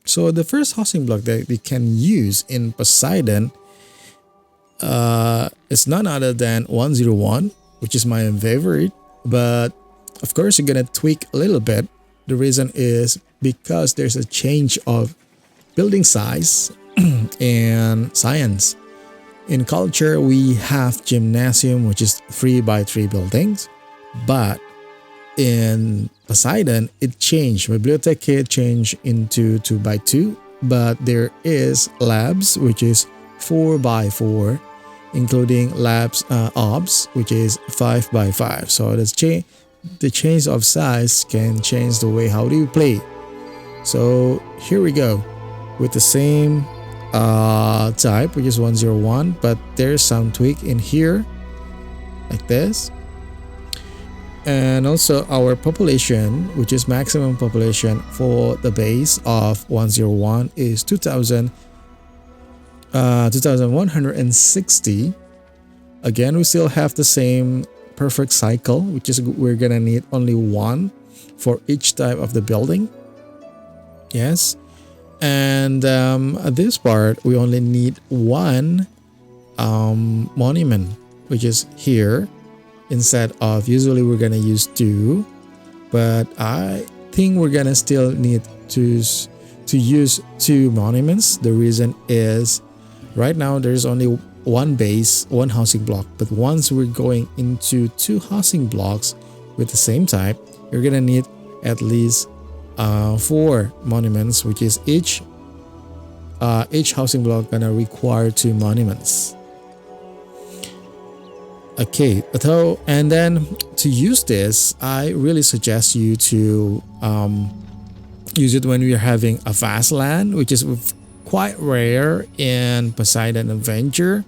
So the first housing block that we can use in Poseidon is none other than 101, which is my favorite. But of course, you're gonna tweak a little bit. The reason is because there's a change of building size and science. In culture, we have gymnasium, which is 3 by 3 buildings, but in Poseidon, it changed. Bibliotheca changed into 2 by 2, but there is labs, which is 4 by 4, including labs obs, which is 5 by 5. So the change of size can change the way how do you play. So here we go with the same type, which is 101, but there's some tweak in here like this. And also our population, which is maximum population for the base of 101 is 2160. Again, we still have the same perfect cycle, which is we're gonna need only one for each type of the building. Yes. And at this part, we only need one monument, which is here, instead of usually we're gonna use 2, but I think we're gonna still need to use 2 monuments. The reason is right now there's only one base, one housing block, but once we're going into 2 housing blocks with the same type, you're gonna need at least 4 monuments, which is each housing block gonna require 2 monuments. Okay, so and then to use this, I really suggest you to use it when we are having a vast land, which is quite rare in Poseidon Adventure.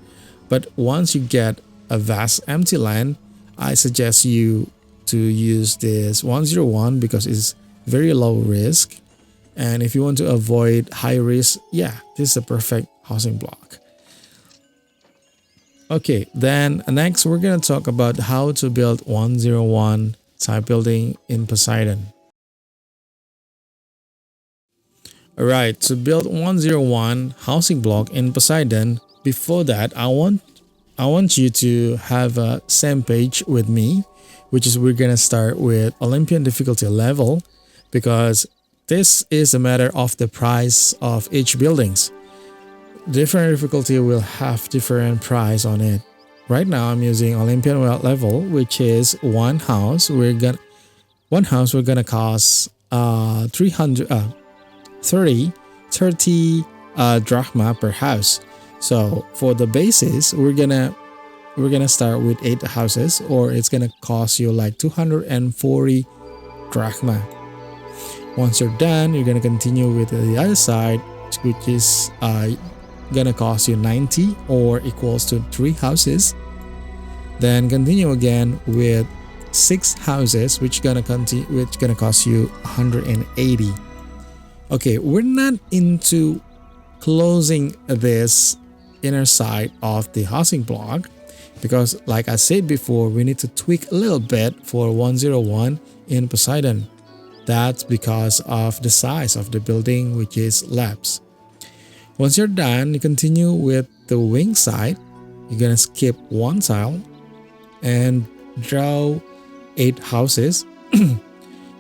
But once you get a vast empty land, I suggest you to use this 101 because it's very low risk. And if you want to avoid high risk, yeah, this is a perfect housing block. Okay, then next we're going to talk about how to build 101 type building in Poseidon. Alright, to build 101 housing block in Poseidon, before that I want you to have a same page with me, which is we're going to start with Olympian difficulty level, because this is a matter of the price of each buildings. Different difficulty will have different price on it. Right now I'm using Olympian level, which is one house we're gonna cost 30 drachma per house. So for the basis, we're gonna start with 8 houses, or it's gonna cost you like 240 drachma. Once you're done, you're gonna continue with the other side, which is gonna cost you 90 or equals to 3 houses. Then continue again with 6 houses, which gonna cost you 180. Okay, we're not into closing this inner side of the housing block because, like I said before, we need to tweak a little bit for 101 in Poseidon. That's because of the size of the building, which is labs. Once you're done, you continue with the wing side. You're gonna skip 1 tile and draw 8 houses.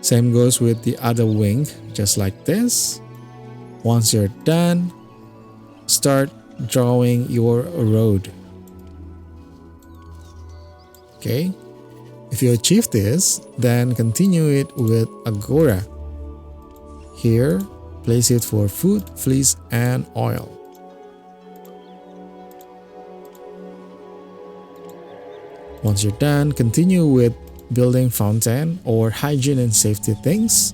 Same goes with the other wing, just like this. Once you're done, start drawing your road. Okay, if you achieve this, then continue it with agora. Here, place it for food, fleece, and oil. Once you're done, continue with building fountain or hygiene and safety things.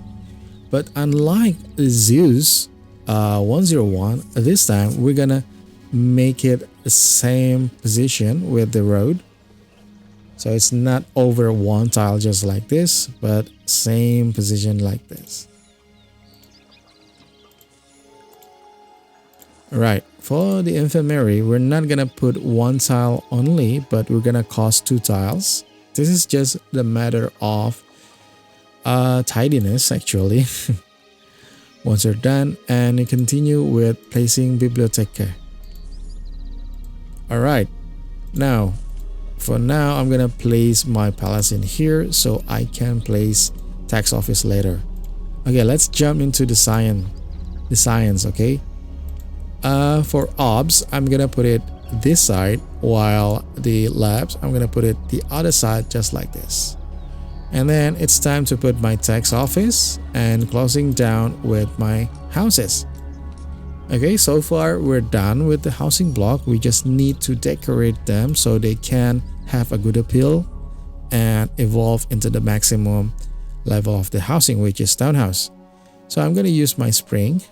But unlike Zeus 101, this time we're gonna make it the same position with the road. So it's not over 1 tile just like this, but same position like this. Alright, for the infirmary, we're not gonna put 1 tile only, but we're gonna cost 2 tiles. This is just the matter of tidiness actually. Once you're done, and you continue with placing biblioteca. All right, now for now I'm gonna place my palace in here so I can place tax office later. Okay, let's jump into the science. Okay, for obs I'm gonna put it this side, while the labs I'm gonna put it the other side, just like this. And then it's time to put my tax office and closing down with my houses. Okay, so far we're done with the housing block. We just need to decorate them so they can have a good appeal and evolve into the maximum level of the housing, which is townhouse. So I'm going to use my spring.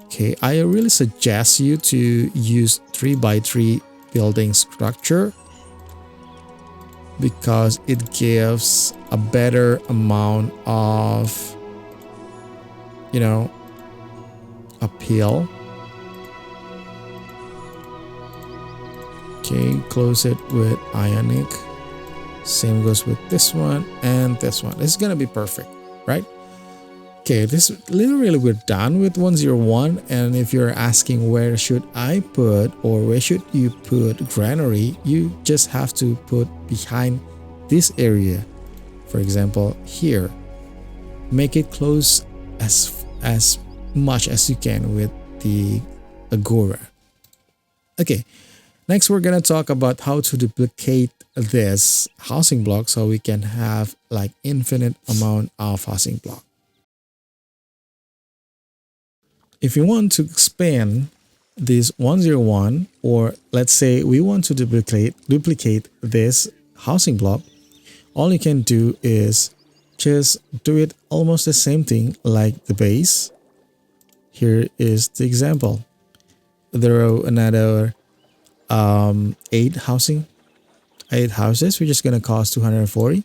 Okay, I really suggest you to use 3x3 building structure because it gives a better amount of, appeal. Okay, close it with ionic. Same goes with this one and this one. This is gonna be perfect, right? Okay, this literally we're done with 101. And if you're asking where should I put or where should you put granary, you just have to put behind this area. For example, here, make it close as much as you can with the agora. Okay, next we're gonna talk about how to duplicate this housing block so we can have like infinite amount of housing block. If you want to expand this 101, or let's say we want to duplicate this housing block, all you can do is just do it almost the same thing like the base. Here is the example. There are another 8 houses, which is going to cost 240.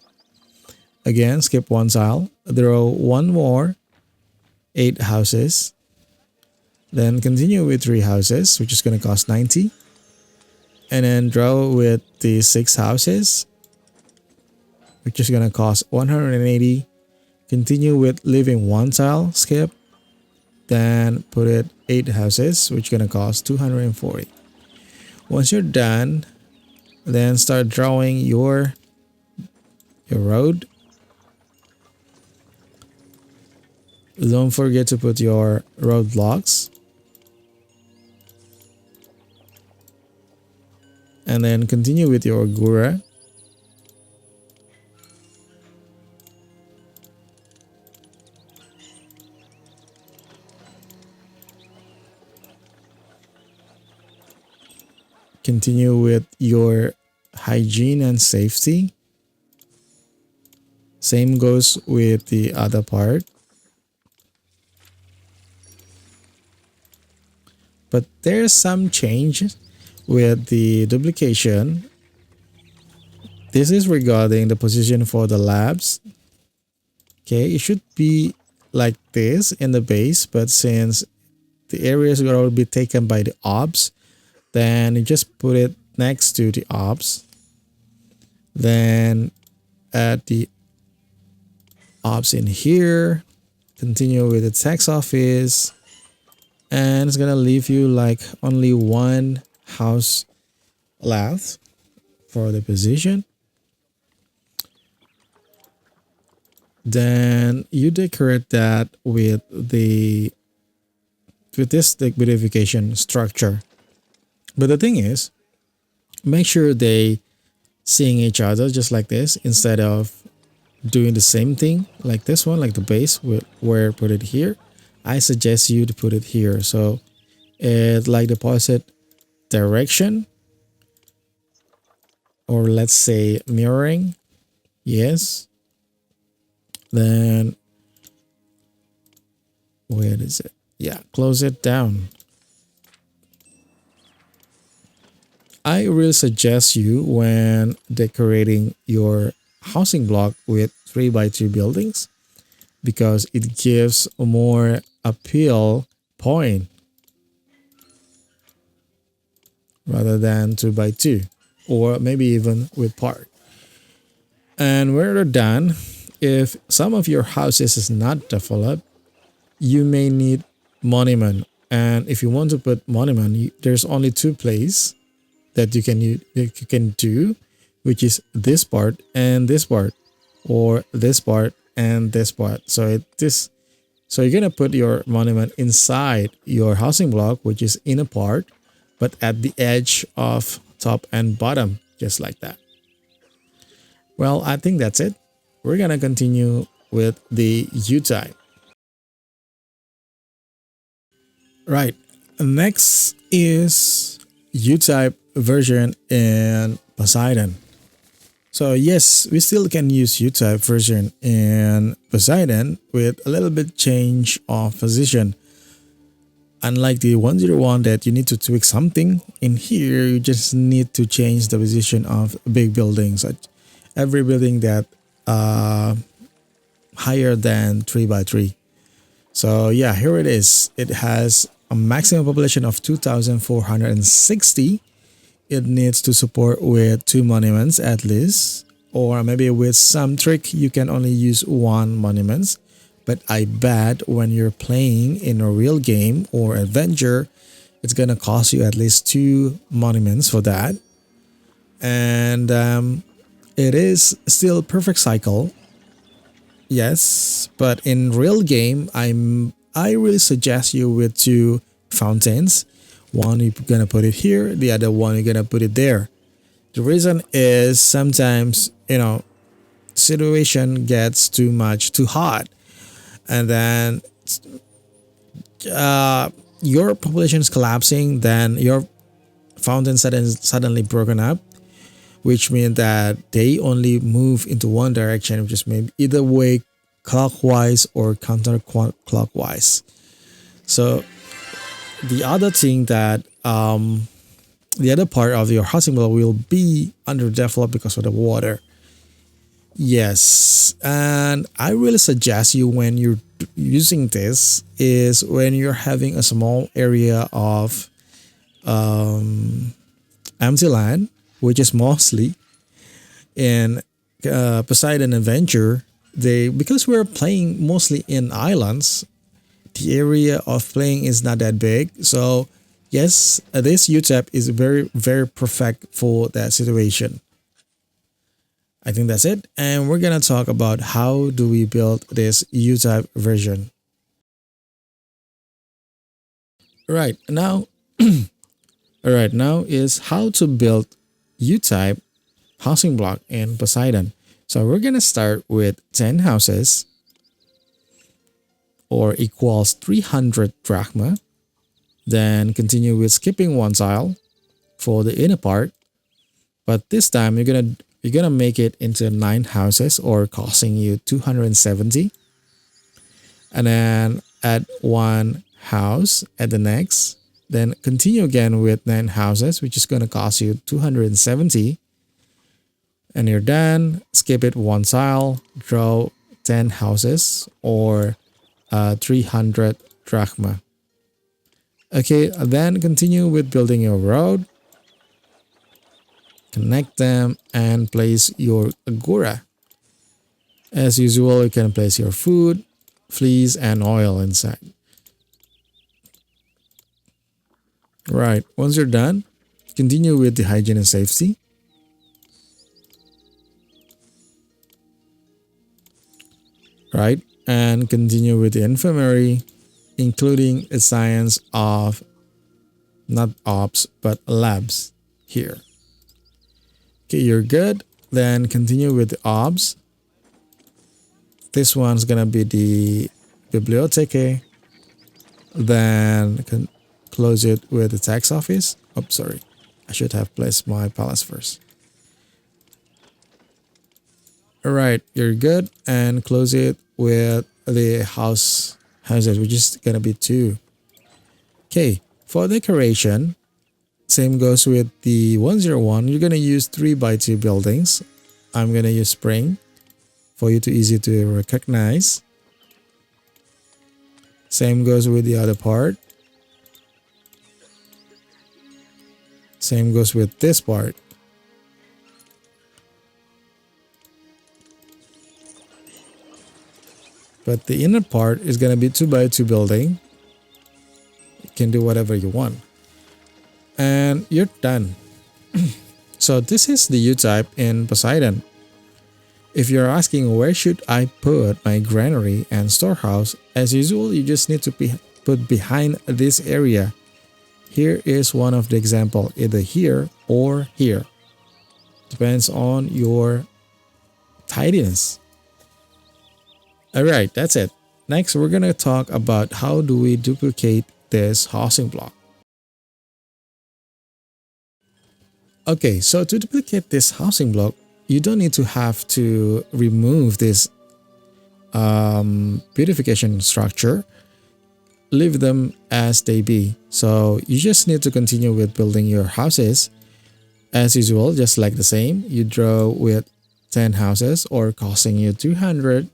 Again, skip one tile. There are one more 8 houses. Then continue with 3 houses, which is going to cost 90. And then draw with the 6 houses, which is going to cost 180. Continue with leaving one tile, skip. Then put it 8 houses, which is going to cost 240. Once you're done, then start drawing your road. Don't forget to put your road blocks. And then continue with your agora. Continue with your hygiene and safety. Same goes with the other part. But there's some change with the duplication. This is regarding the position for the labs. Okay, it should be like this in the base, but since the areas are going to be taken by the obs, then you just put it next to the obs. Then add the obs in here. Continue with the tax office. And it's gonna leave you like only one house left for the position. Then you decorate that with this beautification structure. But the thing is, make sure they seeing each other just like this instead of doing the same thing like this one, like the base where put it here. I suggest you to put it here. So it's like the opposite direction, or let's say mirroring. Yes. Then where is it? Yeah, close it down. I really suggest you when decorating your housing block with 3x3 buildings because it gives a more appeal point rather than 2x2 or maybe even with park. And when you're done, if some of your houses is not developed, you may need monument. And if you want to put monument, there's only two places that you can do, which is this part and this part, or this part and this part. So you're gonna put your monument inside your housing block, which is in a part, but at the edge of top and bottom, just like that. Well, I think that's it. We're gonna continue with the U type. Right. Next is U type version in Poseidon. So yes, we still can use U type version in Poseidon with a little bit change of position. Unlike the 101 that you need to tweak something, in here you just need to change the position of big buildings. Every building that higher than 3 by 3. So yeah, here it is. It has a maximum population of 2,460. It needs to support with 2 monuments at least, or maybe with some trick you can only use 1 monuments. But I bet when you're playing in a real game or adventure, it's gonna cost you at least 2 monuments for that. And it is still perfect cycle. Yes, but in real game, I really suggest you with 2 fountains. One you're gonna put it here, the other one you're gonna put it there. The reason is sometimes situation gets too hot, and then your population is collapsing. Then your fountain suddenly broken up, which means that they only move into one direction, which is maybe either way clockwise or counterclockwise. So the other thing that the other part of your housing block will be underdeveloped because of the water. Yes, and I really suggest you when you're using this is when you're having a small area of empty land, which is mostly in Poseidon Adventure. Because we're playing mostly in islands, the area of playing is not that big. So yes, this UTEP is very, very perfect for that situation. I think that's it. And we're going to talk about how do we build this UTEP version. Right now, right now is how to build UType housing block in Poseidon. So we're going to start with 10 houses, or equals 300 drachma. Then continue with skipping 1 tile for the inner part. But this time you're gonna make it into 9 houses, or costing you 270. And then add 1 house at the next. Then continue again with 9 houses, which is gonna cost you 270. And you're done. Skip it 1 tile, draw 10 houses, or 300 drachma. Okay, then continue with building your road. Connect them and place your agora. As usual, you can place your food, fleece, and oil inside. Right, once you're done, continue with the hygiene and safety. Right, and continue with the infirmary, including a science of not ops but labs here. Okay, you're good. Then continue with the ops. This one's gonna be the bibliotheque. Then close it with the tax office. Oh, sorry, I should have placed my palace first. All right, you're good, and close it with the houses, which is gonna be 2. Okay, for decoration, same goes with the 101. You're gonna use 3 by 2 buildings. I'm gonna use spring for you to easy to recognize. Same goes with the other part. Same goes with this part. But the inner part is going to be 2 by 2 building. You can do whatever you want. And you're done. So this is the U-type in Poseidon. If you're asking where should I put my granary and storehouse, as usual, you just need to put behind this area. Here is one of the example, either here or here. Depends on your tidiness. Alright, that's it. Next, we're going to talk about how do we duplicate this housing block. Okay, so to duplicate this housing block, you don't need to have to remove this beautification structure. Leave them as they be. So you just need to continue with building your houses as usual, just like the same. You draw with 10 houses or costing you 200.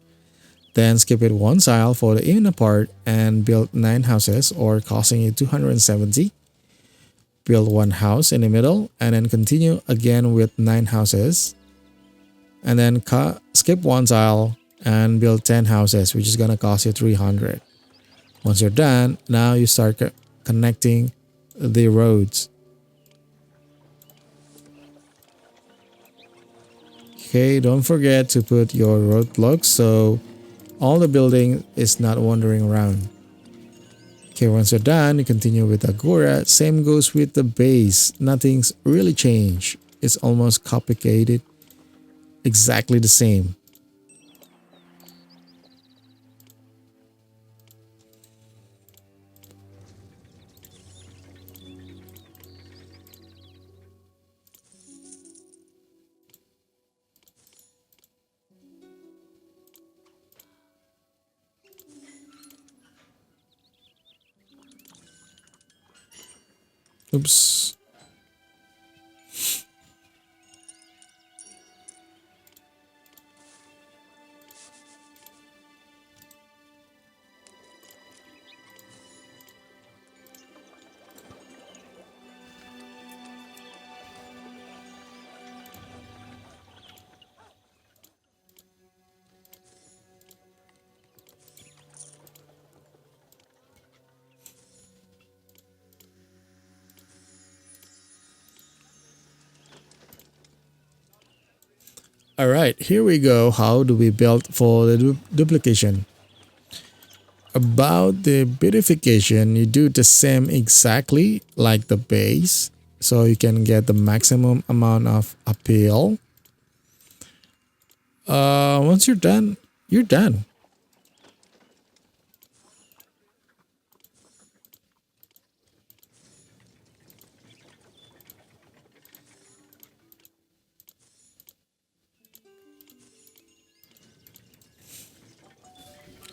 Then skip it one tile for the inner part and build 9 houses or costing you 270. Build one house in the middle and then continue again with 9 houses. And then skip one tile and build 10 houses, which is going to cost you 300. Once you're done, now you start connecting the roads. Okay, don't forget to put your roadblocks so all the building is not wandering around. Okay, once you're done, you continue with Agora. Same goes with the base. Nothing's really changed. It's almost copied, exactly the same. Oops. All right, here we go. How do we build for the duplication? About the beautification, you do the same exactly like the base, so you can get the maximum amount of appeal. Once you're done, you're done.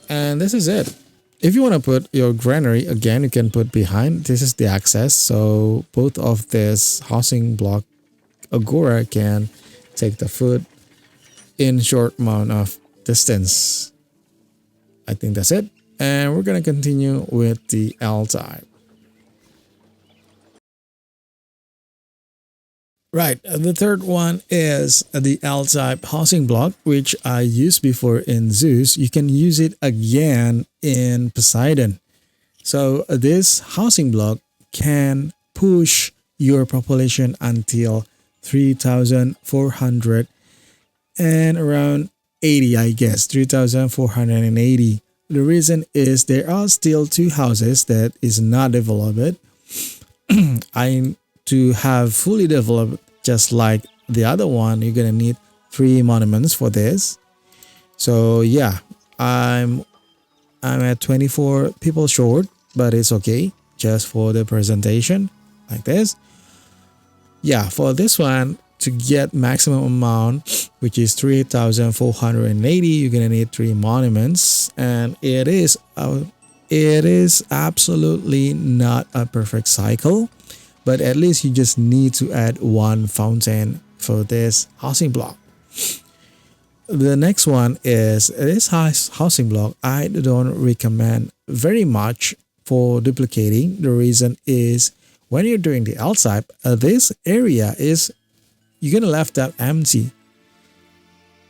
And this is it. If you want to put your granary, again, you can put behind. This is the access. So both of this housing block Agora can take the food in short amount of distance. I think that's it. And we're going to continue with the L type. Right, the third one is the L-type housing block, which I used before in Zeus. You can use it again in Poseidon. So this housing block can push your population until 3,400 and around 80, I guess, 3,480. The reason is there are still 2 houses that is not developed. To have fully developed just like the other one, you're gonna need 3 monuments for this. So yeah, I'm at 24 people short, but it's okay just for the presentation like this. Yeah, for this one, to get maximum amount, which is 3,480, you're gonna need 3 monuments, and it is absolutely not a perfect cycle. But at least you just need to add 1 fountain for this housing block. The next one is this housing block. I don't recommend very much for duplicating. The reason is when you're doing the L type, this area is you're gonna left that empty.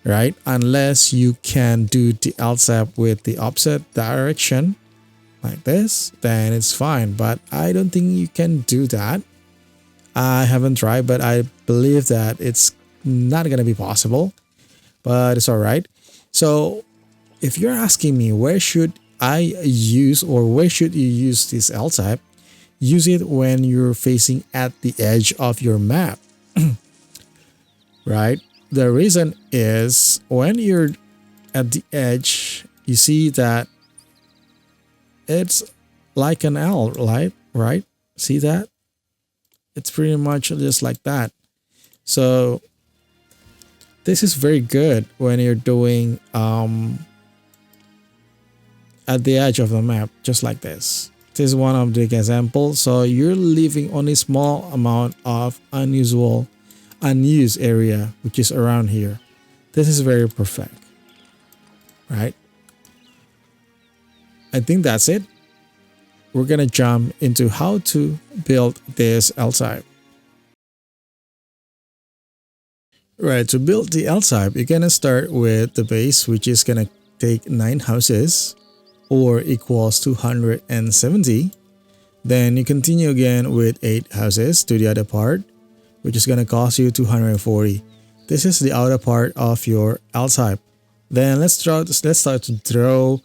right? Unless you can do the LSAP with the opposite direction like this, then it's fine. But I don't think you can do that. I haven't tried, but I believe that it's not going to be possible, but it's all right. So if you're asking me where should I use or where should you use this L type, use it when you're facing at the edge of your map, right? The reason is when you're at the edge, you see that it's like an L, right? See that? It's pretty much just like that. So this is very good when you're doing at the edge of the map, just like this. This is one of the examples. So you're leaving only small amount of unused area, which is around here. This is very perfect, right? I think that's it. We're gonna jump into how to build this L type. Right, to build the L type, you're gonna start with the base, which is gonna take 9 houses or equals 270. Then you continue again with 8 houses to the other part, which is gonna cost you 240. This is the outer part of your L type. Then let's start to draw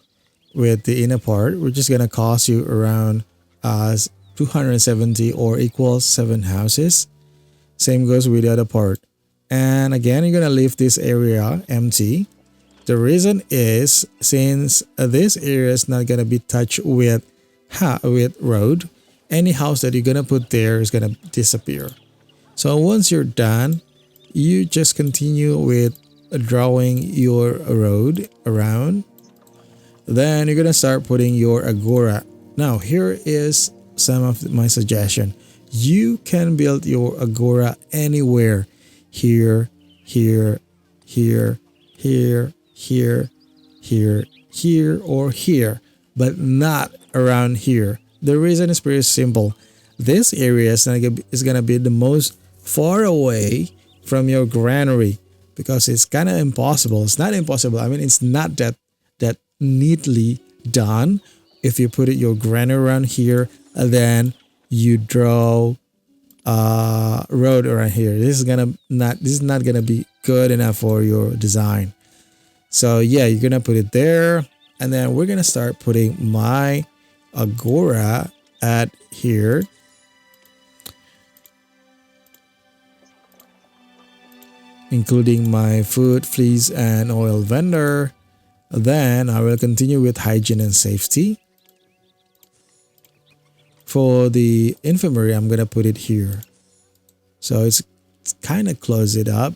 with the inner part, which is gonna cost you around 270 or equals 7 houses. Same goes with the other part. And again, you're gonna leave this area empty. The reason is since this area is not gonna be touched with road, any house that you're gonna put there is gonna disappear. So once you're done, you just continue with drawing your road around. Then you're gonna start putting your agora. Now here is some of my suggestion. You can build your agora anywhere. Here, here, here, here, here, here, here, or here, but not around here. The reason is pretty simple. This area is gonna be the most far away from your granary because it's kind of impossible. It's not impossible. I mean, it's not that neatly done. If you put your granary around here, and then you draw road around here. This is not gonna be good enough for your design. So yeah, you're gonna put it there, and then we're gonna start putting my agora at here. Including my food, fleece, and oil vendor. Then I will continue with hygiene and safety. For the infirmary, I'm gonna put it here. So it's kind of close it up.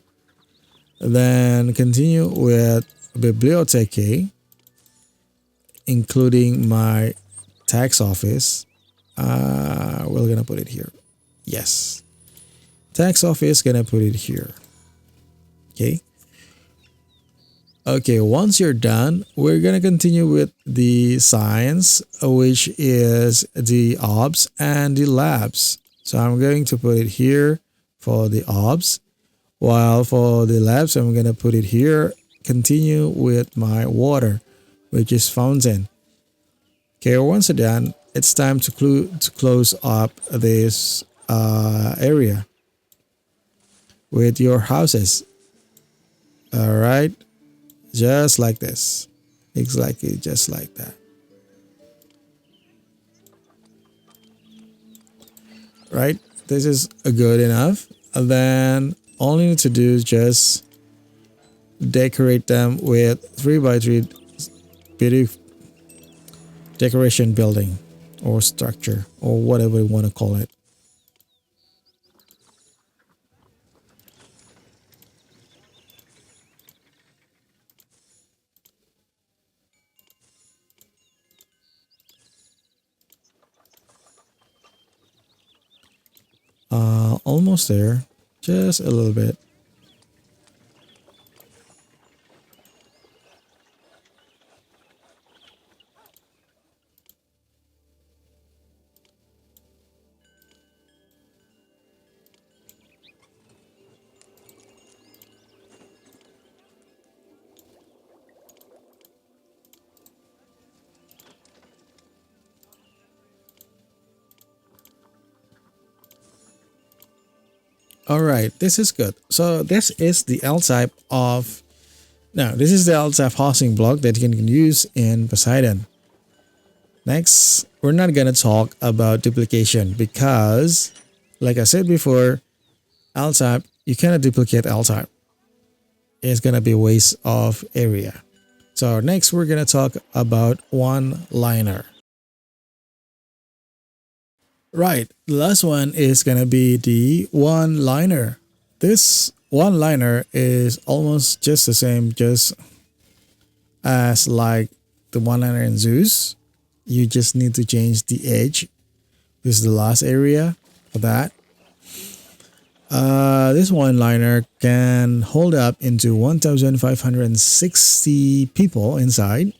Then continue with bibliotheque, including my tax office. We're gonna put it here. Yes. Tax office, gonna put it here. Okay. Okay, once you're done, we're gonna continue with the science, which is the obs and the labs. So I'm going to put it here for the obs, while for the labs, I'm gonna put it here. Continue with my water, which is fountain. Okay, once done, it's time to close up this area with your houses. All right. Just like this. Exactly just like that. Right? This is good enough. And then all you need to do is just decorate them with 3x3 beautiful decoration building or structure or whatever you want to call it. Almost there, just a little bit. All right, this is good. So this is the L type of now. This is the L type housing block that you can use in Poseidon. Next, we're not gonna talk about duplication because, like I said before, L type you cannot duplicate L type. It's gonna be a waste of area. So next, we're gonna talk about one liner. Right, the last one is gonna be the one liner. This one liner is almost just the same, just as like the one liner in Zeus. You just need to change the edge. This is the last area for that. This one liner can hold up into 1,560 people inside,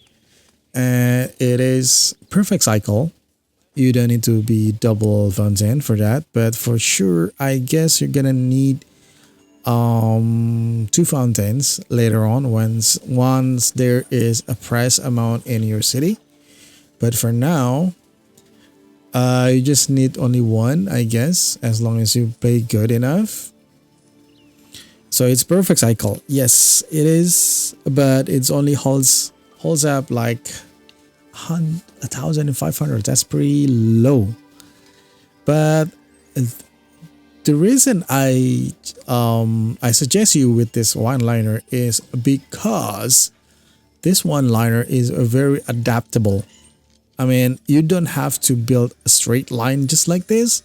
and it is perfect cycle. You don't need to be double fountain for that, but for sure, I guess you're gonna need two fountains later on once there is a price amount in your city. But for now, you just need only one, I guess, as long as you pay good enough. So it's perfect cycle. Yes, it is, but it's only holds up like 1,500. That's pretty low. But the reason I suggest you with this one liner is because this one liner is a very adaptable. I mean, you don't have to build a straight line just like this.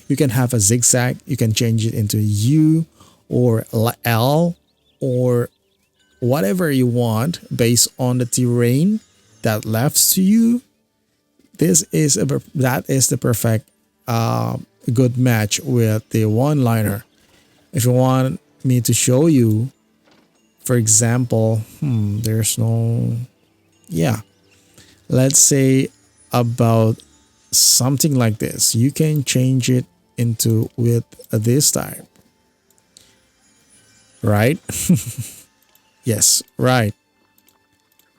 You can have a zigzag. You can change it into U or L or whatever you want based on the terrain that left to you. That is the perfect good match with the one liner. If you want me to show you, for example, there's no, yeah, let's say about something like this. You can change it into with this type, right? Yes, right.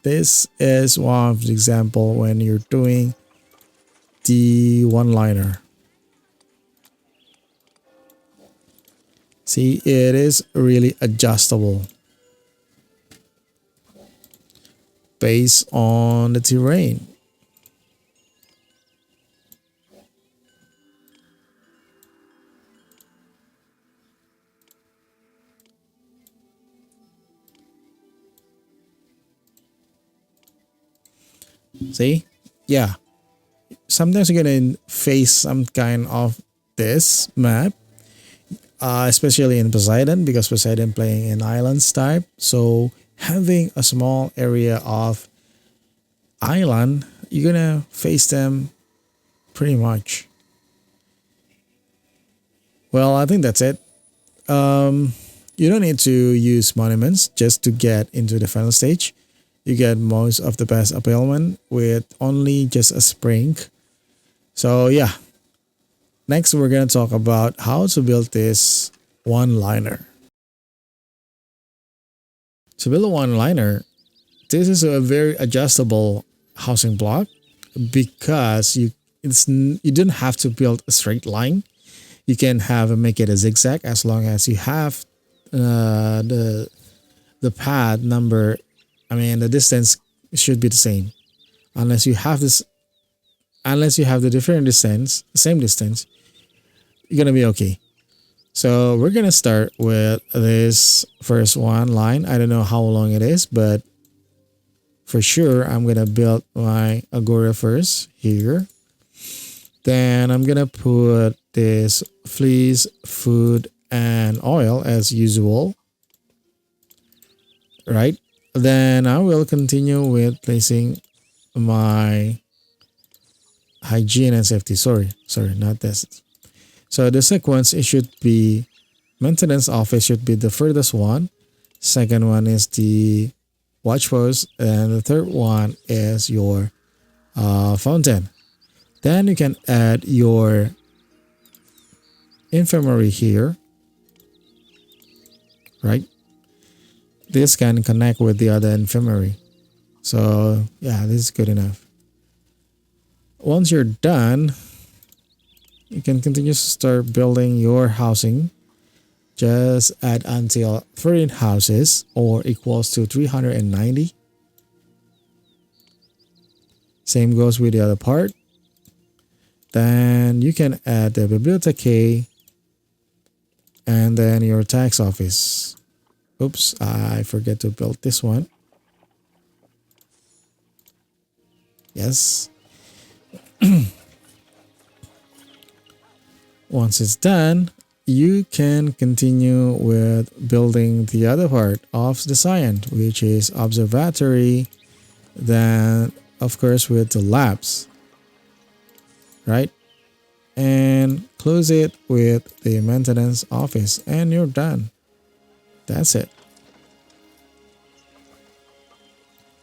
This is one of the example when you're doing the one liner. See, it is really adjustable based on the terrain. See? Yeah. Sometimes you're gonna face some kind of this map, especially in Poseidon, because Poseidon playing in islands type. So having a small area of island, you're gonna face them pretty much. Well, I think that's it. You don't need to use monuments just to get into the final stage. You get most of the best availment with only just a spring. So yeah, next we're gonna talk about how to build this one liner. To build a one liner, this is a very adjustable housing block because you don't have to build a straight line. You can make it a zigzag as long as you have the pad number. I mean, the distance should be the same. Unless you have this, unless you have the different distance, same distance, you're gonna be okay. So we're gonna start with this first one line. I don't know how long it is, but for sure I'm gonna build my agora first here. Then I'm gonna put this fleece, food, and oil as usual. Right? Then I will continue with placing my hygiene and safety. Sorry, not this. So the sequence, it should be maintenance office should be the furthest one. Second one is the watch post, and the third one is your fountain. Then you can add your infirmary here, right? This can connect with the other infirmary. So yeah, this is good enough. Once you're done, you can continue to start building your housing. Just add until 13 houses or equals to 390. Same goes with the other part. Then you can add the bibliotheque and then your tax office. Oops, I forget to build this one. Yes. Once it's done, you can continue with building the other part of the science, which is observatory, then of course with the labs, right? And close it with the maintenance office and you're done. That's it.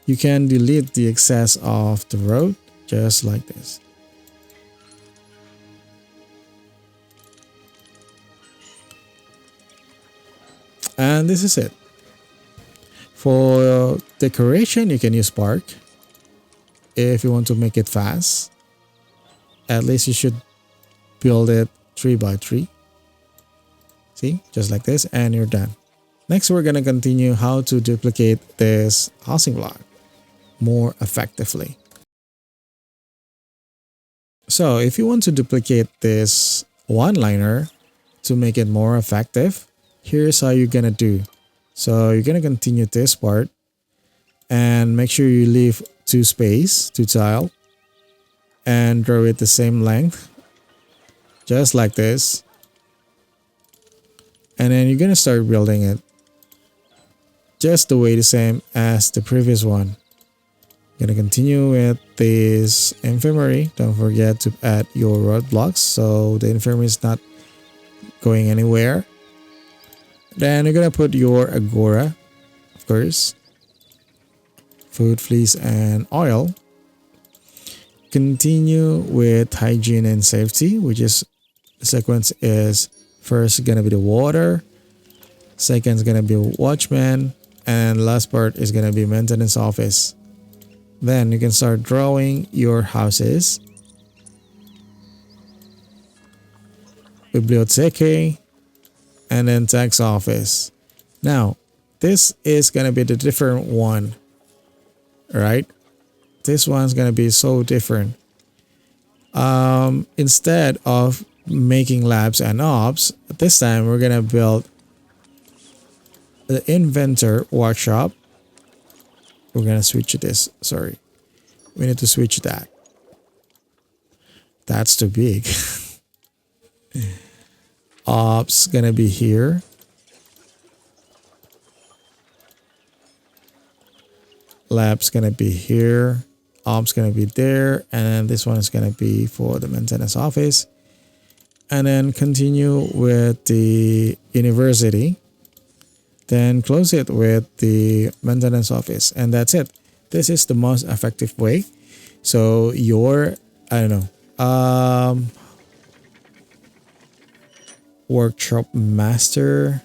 You can delete the excess of the road just like this. And this is it. For decoration, you can use bark. If you want to make it fast, at least you should build it 3 by 3. See, just like this, and you're done. Next, we're going to continue how to duplicate this housing block more effectively. So if you want to duplicate this one-liner to make it more effective, here's how you're going to do. So you're going to continue this part and make sure you leave 2 space, 2 tile, and draw it the same length, just like this. And then you're going to start building it just the way the same as the previous one. You're going to continue with this infirmary. Don't forget to add your roadblocks so the infirmary is not going anywhere. Then you're going to put your agora, of course, food, fleece, and oil. Continue with hygiene and safety, which is the sequence is first going to be the water, second is going to be watchman, and last part is going to be maintenance office. Then you can start drawing your houses. Bibliotheque, and then tax office. Now, this is going to be the different one, right? This one's going to be so different. Instead of making labs and ops, this time we're going to build the inventor workshop. We're going to switch this. Sorry. We need to switch that. That's too big. Ops going to be here. Lab's going to be here. Ops going to be there. And then this one is going to be for the maintenance office. And then continue with the university. Then close it with the maintenance office. And that's it. This is the most effective way. So your, I don't know, workshop master,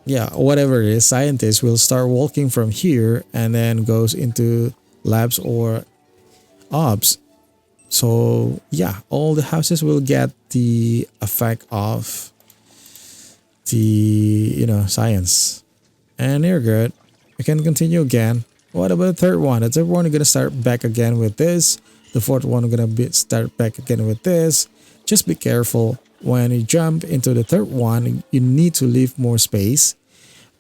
yeah, whatever it is, scientist will start walking from here and then goes into labs or ops. So yeah, all the houses will get the effect of the, you know, science. And you're good. You can continue again. What about the third one? The third one, you're going to start back again with this. The fourth one, we're going to start back again with this. Just be careful. When you jump into the third one, you need to leave more space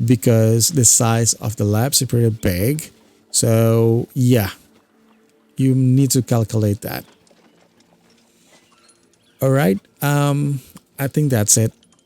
because the size of the labs is pretty big. So yeah, you need to calculate that. All right. I think that's it.